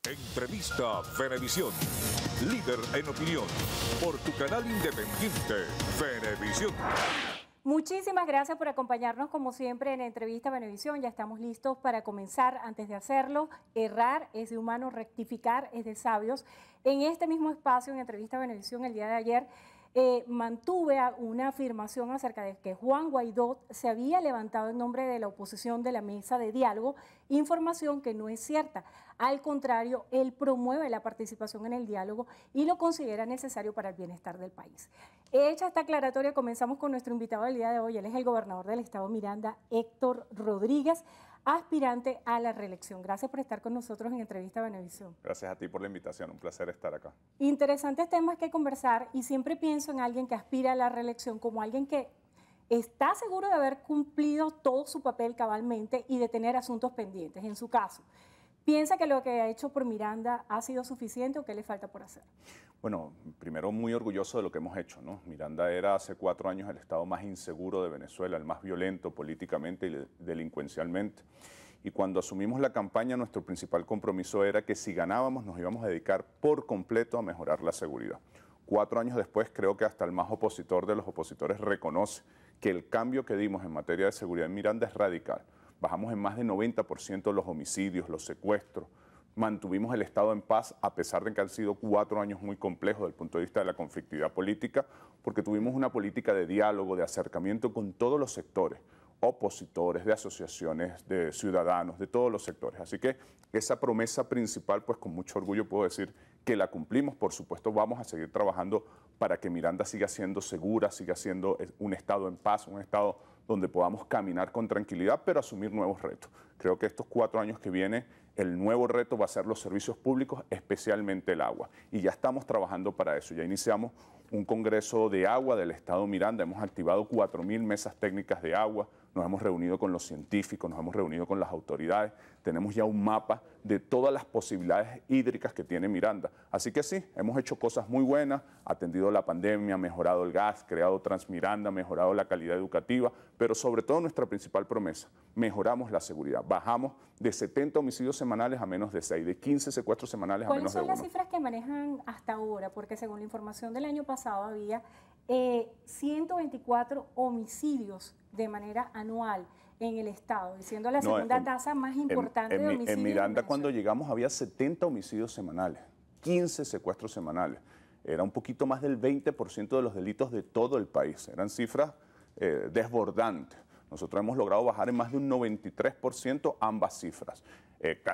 Entrevista Venevisión. Líder en opinión. Por tu canal independiente, Venevisión. Muchísimas gracias por acompañarnos como siempre en Entrevista Venevisión. Ya estamos listos para comenzar. Antes de hacerlo, errar es de humano, rectificar es de sabios. En este mismo espacio, en Entrevista Venevisión, el día de ayer, mantuve una afirmación acerca de que Juan Guaidó se había levantado en nombre de la oposición de la mesa de diálogo, información que no es cierta. Al contrario, él promueve la participación en el diálogo y lo considera necesario para el bienestar del país. Hecha esta aclaratoria, comenzamos con nuestro invitado del día de hoy. Él es el gobernador del estado Miranda, Héctor Rodríguez, aspirante a la reelección. Gracias por estar con nosotros en Entrevista Venevisión. Gracias a ti por la invitación, un placer estar acá. Interesantes temas que conversar y siempre pienso en alguien que aspira a la reelección como alguien que está seguro de haber cumplido todo su papel cabalmente y de tener asuntos pendientes. En su caso, ¿piensa que lo que ha hecho por Miranda ha sido suficiente o qué le falta por hacer? Bueno, primero muy orgulloso de lo que hemos hecho, ¿no? Miranda era hace 4 años el estado más inseguro de Venezuela, el más violento políticamente y delincuencialmente. Y cuando asumimos la campaña, nuestro principal compromiso era que si ganábamos nos íbamos a dedicar por completo a mejorar la seguridad. 4 años después, creo que hasta el más opositor de los opositores reconoce que el cambio que dimos en materia de seguridad en Miranda es radical. Bajamos en más de 90% los homicidios, los secuestros. Mantuvimos el Estado en paz a pesar de que han sido 4 años muy complejos desde el punto de vista de la conflictividad política, porque tuvimos una política de diálogo, de acercamiento con todos los sectores, opositores, de asociaciones, de ciudadanos, de todos los sectores. Así que esa promesa principal, pues con mucho orgullo puedo decir que la cumplimos. Por supuesto, vamos a seguir trabajando para que Miranda siga siendo segura, siga siendo un Estado en paz, un Estado donde podamos caminar con tranquilidad, pero asumir nuevos retos. Creo que estos 4 años que vienen, el nuevo reto va a ser los servicios públicos, especialmente el agua. Y ya estamos trabajando para eso. Ya iniciamos un congreso de agua del Estado Miranda, hemos activado 4.000 mesas técnicas de agua, nos hemos reunido con los científicos, nos hemos reunido con las autoridades, tenemos ya un mapa de todas las posibilidades hídricas que tiene Miranda. Así que sí, hemos hecho cosas muy buenas, atendido la pandemia, mejorado el gas, creado Transmiranda, mejorado la calidad educativa, pero sobre todo nuestra principal promesa, mejoramos la seguridad. Bajamos de 70 homicidios semanales a menos de 6, de 15 secuestros semanales a menos de 1. ¿Cuáles son las cifras que manejan hasta ahora? Porque según la información del año pasado había 124 homicidios de manera anual en el estado, y siendo la segunda tasa más importante de homicidios. En Miranda, cuando llegamos, había 70 homicidios semanales, 15 secuestros semanales. Era un poquito más del 20% de los delitos de todo el país. Eran cifras desbordantes. Nosotros hemos logrado bajar en más de un 93% ambas cifras,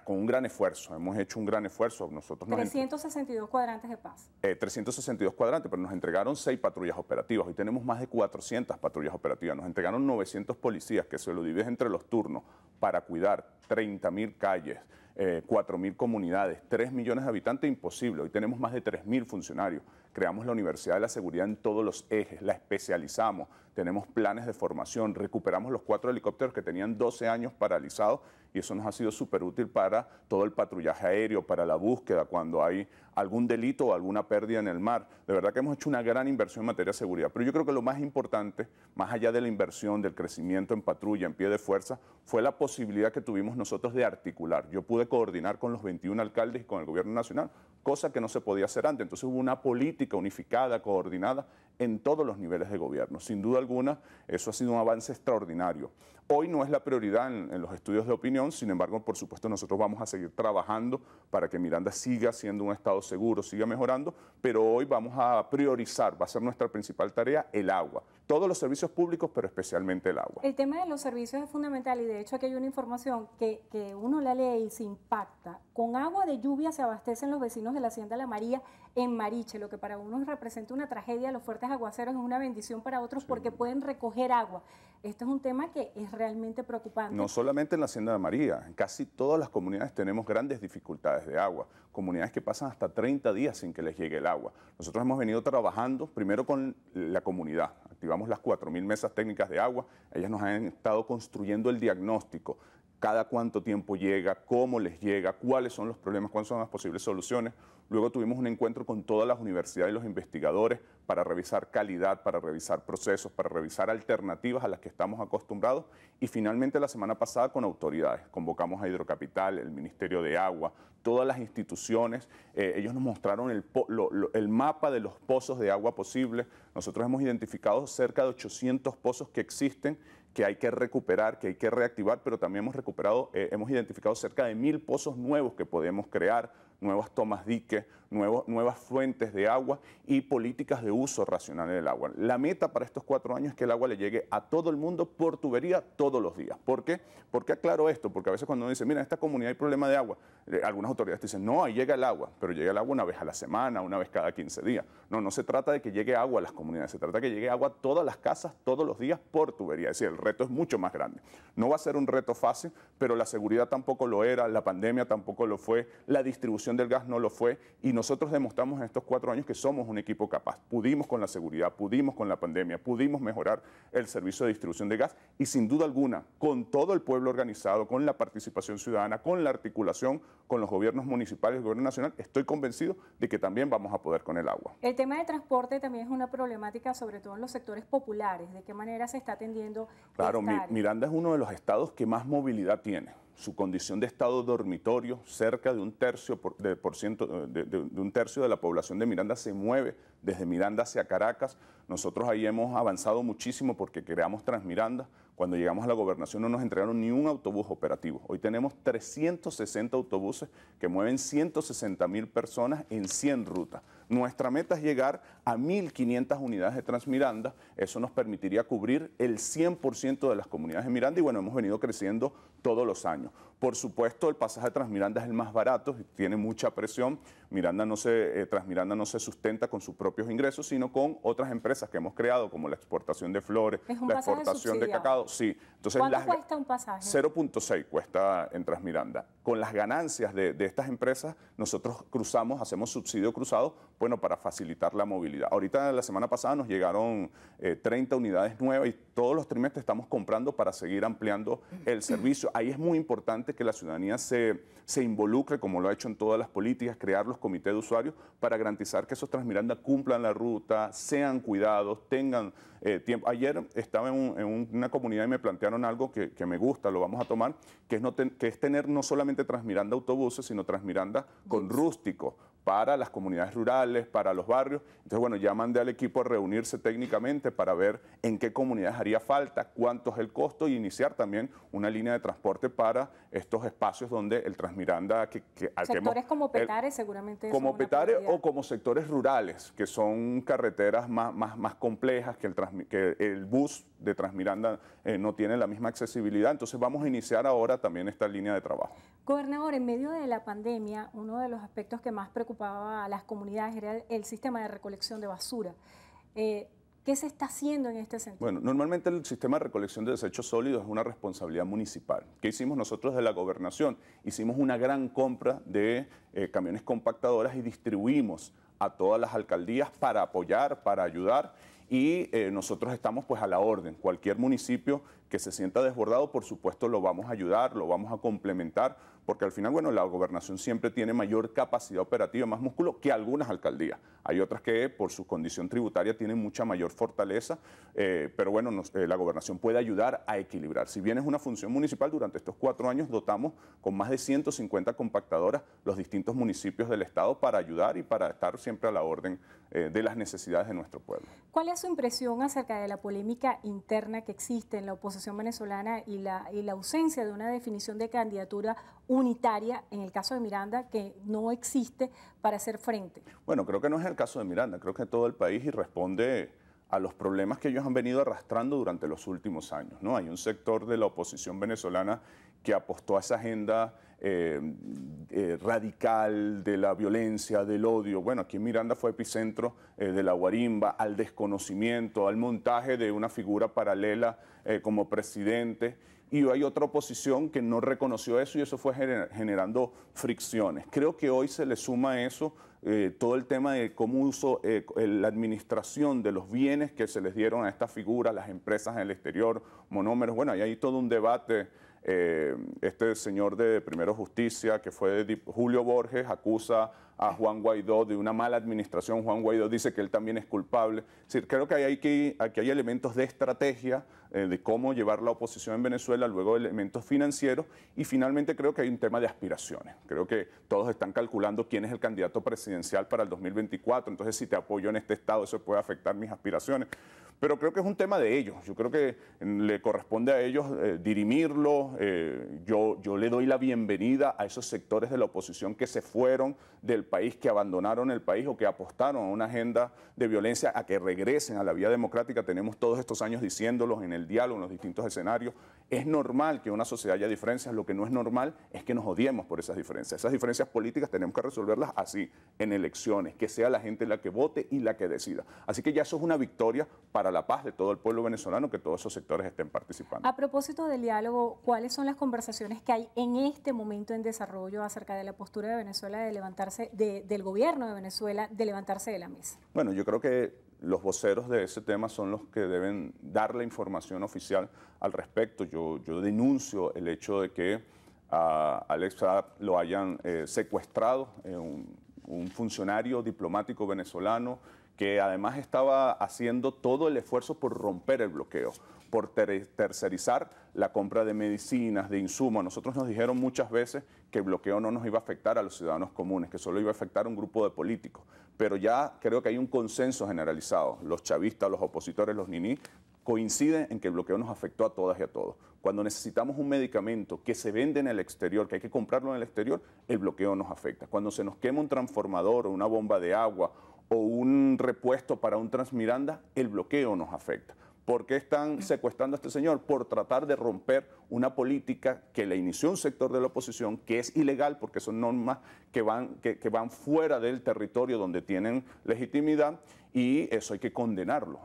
con un gran esfuerzo. Hemos hecho un gran esfuerzo. 362 cuadrantes de paz. 362 cuadrantes, pero nos entregaron 6 patrullas operativas. Hoy tenemos más de 400 patrullas operativas. Nos entregaron 900 policías que se lo dividen entre los turnos para cuidar 30.000 calles, 4.000 comunidades, 3 millones de habitantes, imposible. Hoy tenemos más de 3.000 funcionarios. Creamos la Universidad de la Seguridad en todos los ejes, la especializamos, tenemos planes de formación, recuperamos los 4 helicópteros que tenían 12 años paralizados y eso nos ha sido súper útil para todo el patrullaje aéreo, para la búsqueda, cuando hay algún delito o alguna pérdida en el mar. De verdad que hemos hecho una gran inversión en materia de seguridad. Pero yo creo que lo más importante, más allá de la inversión, del crecimiento en patrulla, en pie de fuerza, fue la posibilidad que tuvimos nosotros de articular. Yo pude coordinar con los 21 alcaldes y con el gobierno nacional, cosa que no se podía hacer antes. Entonces hubo una política unificada, coordinada en todos los niveles de gobierno. Sin duda alguna, eso ha sido un avance extraordinario. Hoy no es la prioridad en los estudios de opinión, sin embargo, por supuesto, nosotros vamos a seguir trabajando para que Miranda siga siendo un estado seguro, siga mejorando, pero hoy vamos a priorizar, va a ser nuestra principal tarea, el agua. Todos los servicios públicos, pero especialmente el agua. El tema de los servicios es fundamental y de hecho aquí hay una información que uno la lee y se impacta. Con agua de lluvia se abastecen los vecinos de la Hacienda La María en Mariche, lo que para unos representa una tragedia, los fuertes aguaceros es una bendición para otros porque pueden recoger agua. Esto es un tema que es realmente preocupante. No solamente en la Hacienda de María, en casi todas las comunidades tenemos grandes dificultades de agua, comunidades que pasan hasta 30 días sin que les llegue el agua. Nosotros hemos venido trabajando primero con la comunidad, activamos las 4.000 mesas técnicas de agua, ellas nos han estado construyendo el diagnóstico, cada cuánto tiempo llega, cómo les llega, cuáles son los problemas, cuáles son las posibles soluciones. Luego tuvimos un encuentro con todas las universidades y los investigadores para revisar calidad, para revisar procesos, para revisar alternativas a las que estamos acostumbrados. Y finalmente la semana pasada con autoridades. Convocamos a Hidrocapital, el Ministerio de Agua, todas las instituciones. Ellos nos mostraron el mapa de los pozos de agua posibles. Nosotros hemos identificado cerca de 800 pozos que existen, que hay que recuperar, que hay que reactivar, pero también hemos identificado cerca de 1000 pozos nuevos que podemos crear, nuevas tomas dique, nuevas fuentes de agua y políticas de uso racional del agua. La meta para estos 4 años es que el agua le llegue a todo el mundo por tubería todos los días. ¿Por qué? ¿Por qué aclaro esto? Porque a veces cuando uno dice, mira, en esta comunidad hay problema de agua, algunas autoridades dicen, no, ahí llega el agua, pero llega el agua una vez a la semana, una vez cada 15 días. No se trata de que llegue agua a las comunidades, se trata de que llegue agua a todas las casas todos los días por tubería. Es decir, el reto es mucho más grande. No va a ser un reto fácil, pero la seguridad tampoco lo era, la pandemia tampoco lo fue, la distribución del gas no lo fue, y nosotros demostramos en estos 4 años que somos un equipo capaz. Pudimos con la seguridad, pudimos con la pandemia, pudimos mejorar el servicio de distribución de gas y sin duda alguna, con todo el pueblo organizado, con la participación ciudadana, con la articulación con los gobiernos municipales y el gobierno nacional, estoy convencido de que también vamos a poder con el agua. El tema de transporte también es una problemática, sobre todo en los sectores populares. ¿De qué manera se está atendiendo? Claro, Miranda es uno de los estados que más movilidad tiene. Su condición de estado dormitorio, cerca de un tercio de la población de Miranda se mueve desde Miranda hacia Caracas. Nosotros ahí hemos avanzado muchísimo porque creamos Transmiranda. Cuando llegamos a la gobernación no nos entregaron ni un autobús operativo. Hoy tenemos 360 autobuses que mueven 160.000 personas en 100 rutas. Nuestra meta es llegar a 1.500 unidades de Transmiranda. Eso nos permitiría cubrir el 100% de las comunidades de Miranda y bueno, hemos venido creciendo todos los años. Por supuesto, el pasaje de Transmiranda es el más barato, tiene mucha presión. Transmiranda no se sustenta con sus propios ingresos, sino con otras empresas que hemos creado, como la exportación de flores, la exportación de cacao. Sí. Entonces, ¿cuánto cuesta un pasaje? 0.6 cuesta en Transmiranda. Con las ganancias de estas empresas, nosotros hacemos subsidio cruzado, bueno, para facilitar la movilidad. Ahorita, la semana pasada, nos llegaron 30 unidades nuevas y todos los trimestres estamos comprando para seguir ampliando el servicio. Ahí es muy importante que la ciudadanía se involucre, como lo ha hecho en todas las políticas, crear los comités de usuarios para garantizar que esos Transmiranda cumplan la ruta, sean cuidados, tengan tiempo. Ayer estaba en una comunidad y me plantearon algo que me gusta, lo vamos a tomar, que es tener no solamente Transmiranda autobuses, sino Transmiranda con rústico para las comunidades rurales, para los barrios. Entonces, bueno, ya mandé al equipo a reunirse técnicamente para ver en qué comunidades haría falta, cuánto es el costo y iniciar también una línea de transporte para estos espacios donde el Transmiranda... Sectores como Petare seguramente como Petare o como sectores rurales, que son carreteras más complejas, que el bus de Transmiranda no tiene la misma accesibilidad. Entonces vamos a iniciar ahora también esta línea de trabajo. Gobernador, en medio de la pandemia, uno de los aspectos que más preocupaba a las comunidades era el sistema de recolección de basura. ¿Qué se está haciendo en este sentido? Bueno, normalmente el sistema de recolección de desechos sólidos es una responsabilidad municipal. ¿Qué hicimos nosotros de la gobernación? Hicimos una gran compra de camiones compactadoras y distribuimos a todas las alcaldías para apoyar, para ayudar. Y nosotros estamos pues a la orden. Cualquier municipio que se sienta desbordado, por supuesto, lo vamos a ayudar, lo vamos a complementar, porque al final, bueno, la gobernación siempre tiene mayor capacidad operativa, más músculo que algunas alcaldías. Hay otras que por su condición tributaria tienen mucha mayor fortaleza, pero bueno, la gobernación puede ayudar a equilibrar. Si bien es una función municipal, durante estos 4 años dotamos con más de 150 compactadoras los distintos municipios del estado para ayudar y para estar siempre a la orden de las necesidades de nuestro pueblo. ¿Cuál es su impresión acerca de la polémica interna que existe en la oposición venezolana y la ausencia de una definición de candidatura unitaria, en el caso de Miranda, que no existe para hacer frente? Bueno, creo que no es el caso de Miranda, creo que todo el país y responde a los problemas que ellos han venido arrastrando durante los últimos años, ¿no? Hay un sector de la oposición venezolana que apostó a esa agenda radical de la violencia, del odio. Bueno, aquí en Miranda fue epicentro de la guarimba, al desconocimiento, al montaje de una figura paralela como presidente. Y hay otra oposición que no reconoció eso y eso fue generando fricciones. Creo que hoy se le suma a eso todo el tema de cómo la administración de los bienes que se les dieron a estas figuras, las empresas en el exterior, monómeros. Bueno, hay ahí todo un debate Este señor de Primero Justicia, que fue Julio Borges, acusa a Juan Guaidó de una mala administración. Juan Guaidó dice que él también es culpable. Es decir, creo que aquí hay elementos de estrategia, de cómo llevar la oposición en Venezuela, luego elementos financieros, y finalmente creo que hay un tema de aspiraciones. Creo que todos están calculando quién es el candidato presidencial para el 2024, entonces si te apoyo en este estado eso puede afectar mis aspiraciones. Pero creo que es un tema de ellos. Yo creo que le corresponde a ellos dirimirlo. Yo le doy la bienvenida a esos sectores de la oposición que se fueron del país, que abandonaron el país o que apostaron a una agenda de violencia, a que regresen a la vía democrática. Tenemos todos estos años diciéndolos en el diálogo, en los distintos escenarios. Es normal que en una sociedad haya diferencias. Lo que no es normal es que nos odiemos por esas diferencias. Esas diferencias políticas tenemos que resolverlas así, en elecciones, que sea la gente la que vote y la que decida. Así que ya eso es una victoria para la paz de todo el pueblo venezolano, que todos esos sectores estén participando. A propósito del diálogo, ¿cuáles son las conversaciones que hay en este momento en desarrollo acerca de la postura de Venezuela de levantarse, del gobierno de Venezuela, de levantarse de la mesa? Bueno, yo creo que los voceros de ese tema son los que deben dar la información oficial al respecto. Yo denuncio el hecho de que a Alex Saab lo hayan secuestrado, un funcionario diplomático venezolano que además estaba haciendo todo el esfuerzo por romper el bloqueo, por tercerizar la compra de medicinas, de insumos. Nosotros nos dijeron muchas veces que el bloqueo no nos iba a afectar a los ciudadanos comunes, que solo iba a afectar a un grupo de políticos. Pero ya creo que hay un consenso generalizado. Los chavistas, los opositores, los niní, coinciden en que el bloqueo nos afectó a todas y a todos. Cuando necesitamos un medicamento que se vende en el exterior, que hay que comprarlo en el exterior, el bloqueo nos afecta. Cuando se nos quema un transformador o una bomba de agua o un repuesto para un Transmiranda, el bloqueo nos afecta. ¿Por qué están secuestrando a este señor? Por tratar de romper una política que le inició un sector de la oposición, que es ilegal porque son normas que van fuera del territorio donde tienen legitimidad, y eso hay que condenarlo,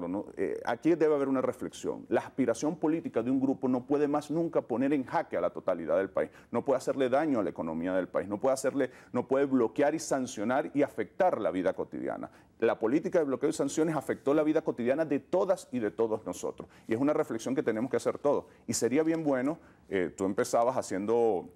¿no? Aquí debe haber una reflexión. La aspiración política de un grupo no puede más nunca poner en jaque a la totalidad del país, no puede hacerle daño a la economía del país, no puede bloquear y sancionar y afectar la vida cotidiana. La política de bloqueo y sanciones afectó la vida cotidiana de todas y de todos nosotros, y es una reflexión que tenemos que hacer todos. Y sería bien bueno, tú empezabas haciendo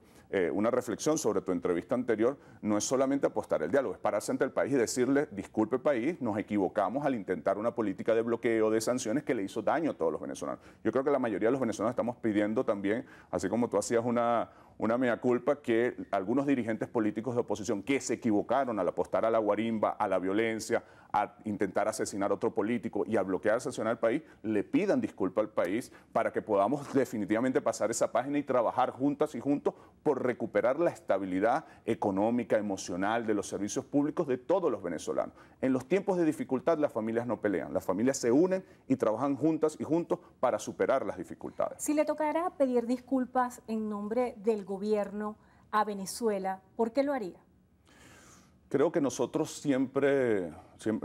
una reflexión sobre tu entrevista anterior, no es solamente apostar el diálogo, es pararse ante el país y decirle: disculpe país, nos equivocamos al intentar una política de bloqueo, de sanciones que le hizo daño a todos los venezolanos. Yo creo que la mayoría de los venezolanos estamos pidiendo también, así como tú hacías una mea culpa, que algunos dirigentes políticos de oposición que se equivocaron al apostar a la guarimba, a la violencia, a intentar asesinar a otro político y a bloquear, sancionar al país, le pidan disculpa al país para que podamos definitivamente pasar esa página y trabajar juntas y juntos por recuperar la estabilidad económica, emocional, de los servicios públicos de todos los venezolanos. En los tiempos de dificultad las familias no pelean, las familias se unen y trabajan juntas y juntos para superar las dificultades. Si le tocara pedir disculpas en nombre del gobierno a Venezuela, ¿por qué lo haría? Creo que nosotros siempre,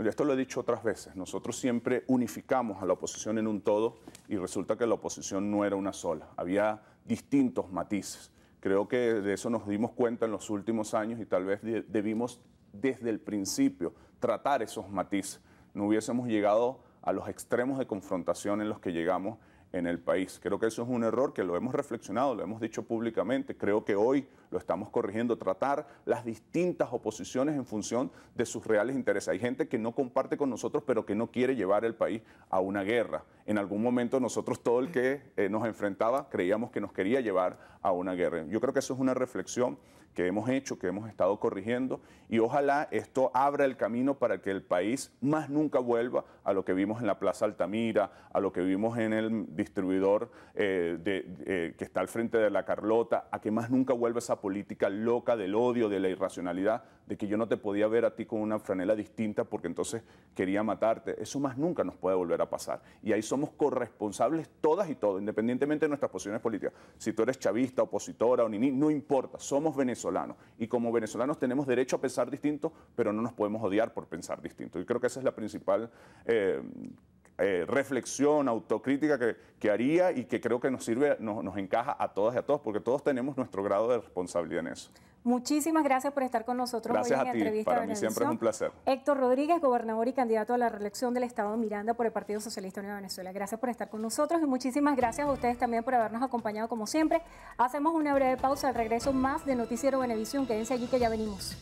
esto lo he dicho otras veces, nosotros siempre unificamos a la oposición en un todo, y resulta que la oposición no era una sola, había distintos matices. Creo que de eso nos dimos cuenta en los últimos años, y tal vez debimos desde el principio tratar esos matices. No hubiésemos llegado a los extremos de confrontación en los que llegamos en el país. Creo que eso es un error que lo hemos reflexionado, lo hemos dicho públicamente. Creo que hoy lo estamos corrigiendo, tratar las distintas oposiciones en función de sus reales intereses. Hay gente que no comparte con nosotros, pero que no quiere llevar el país a una guerra. En algún momento nosotros, todo el que nos enfrentaba, creíamos que nos quería llevar a una guerra. Yo creo que eso es una reflexión que hemos hecho, que hemos estado corrigiendo, y ojalá esto abra el camino para que el país más nunca vuelva a lo que vimos en la Plaza Altamira, a lo que vimos en el distribuidor que está al frente de la Carlota, a que más nunca vuelva esa política loca del odio, de la irracionalidad, de que yo no te podía ver a ti con una franela distinta porque entonces quería matarte. Eso más nunca nos puede volver a pasar. Y ahí somos corresponsables todas y todos, independientemente de nuestras posiciones políticas. Si tú eres chavista, opositora o niní, no importa, somos venezolanos. Y como venezolanos tenemos derecho a pensar distinto, pero no nos podemos odiar por pensar distinto. Y creo que esa es la principal reflexión, autocrítica que haría y que creo que nos sirve, nos encaja a todas y a todos, porque todos tenemos nuestro grado de responsabilidad en eso. Muchísimas gracias por estar con nosotros Gracias hoy en a ti, Entrevista para mí Venevisión. siempre es un placer. Héctor Rodríguez, gobernador y candidato a la reelección del Estado de Miranda por el Partido Socialista Unido de Venezuela. Gracias por estar con nosotros y muchísimas gracias a ustedes también por habernos acompañado como siempre. Hacemos una breve pausa, al regreso más de Noticiero Venevisión. Quédense allí que ya venimos.